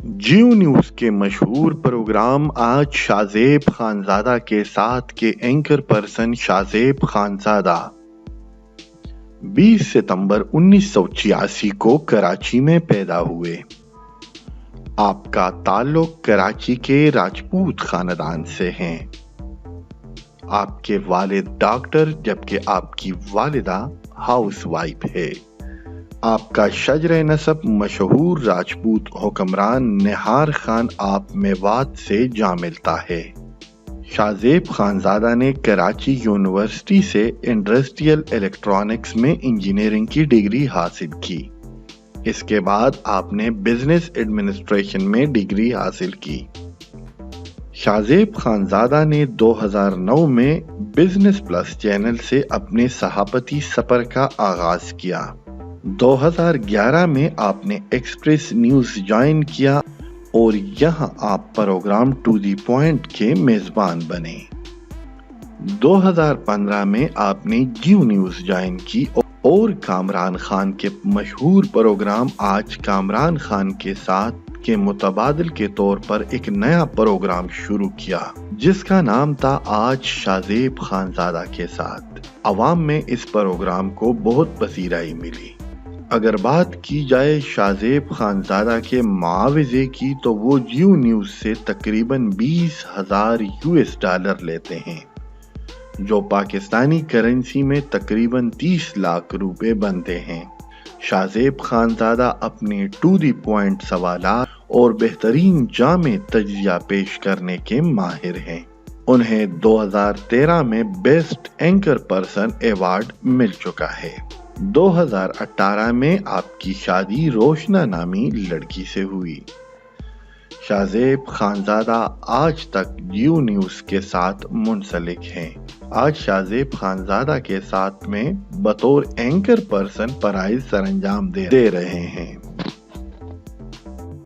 जियो news के मशहूर programme आज शाज़ेब खानज़ादा के साथ के एंकर पर्सन शाज़ेब खानज़ादा 20 सितंबर 1986 को कराची में पैदा हुए। आपका ताल्लुक कराची के राजपूत खानदान से है। आपके वालिद डॉक्टर जबकि आपकी वालिदा हाउसवाइफ है। आपका शजर नसब मशहूर राजपूत हुक्मरान निहार खान आप मेवात से जा मिलता है। शाज़ेब खानज़ादा ने कराची यूनिवर्सिटी से इंडस्ट्रियल इलेक्ट्रॉनिक्स में इंजीनियरिंग की डिग्री हासिल की। इसके बाद आपने बिजनेस एडमिनिस्ट्रेशन में डिग्री हासिल की। शाज़ेब खानज़ादा ने 2009 में बिजनेस प्लस चैनल से अपने सहाफती सफर का आगाज किया। 2011 में आपने एक्सप्रेस न्यूज ज्वाइन किया और यहां आप प्रोग्राम टू दी पॉइंट के मेजबान बने। 2015 में आपने जियो न्यूज ज्वाइन की और कामरान खान के मशहूर प्रोग्राम आज कामरान खान के साथ के मुतबादिल के तौर पर एक नया प्रोग्राम शुरू किया जिसका नाम था आज शाज़ेब खानज़ादा के साथ। अवाम में इस प्रोग्राम को बहुत पसीराई मिली। अगर बात की जाए शाज़ेब खानज़ादा के मुआवजे की तो वो जियो न्यूज से तकरीबन 20,000 US डॉलर लेते हैं जो पाकिस्तानी करेंसी में तकरीबन 30 लाख रुपए बनते हैं। शाज़ेब खानज़ादा अपने टू दी पॉइंट सवालात और बेहतरीन जामे तज्जिया पेश करने के माहिर हैं। उन्हें 2013 में बेस्ट एंकर पर्सन अवार्ड मिल चुका है। 2018 में आपकी शादी रोशना नामी लड़की से हुई। शाज़ेब खानज़ादा आज तक जियो न्यूज के साथ मुंसलिक हैं। आज शाज़ेब खानज़ादा के साथ में बतौर एंकर पर्सन फराइज सरंजाम दे रहे हैं।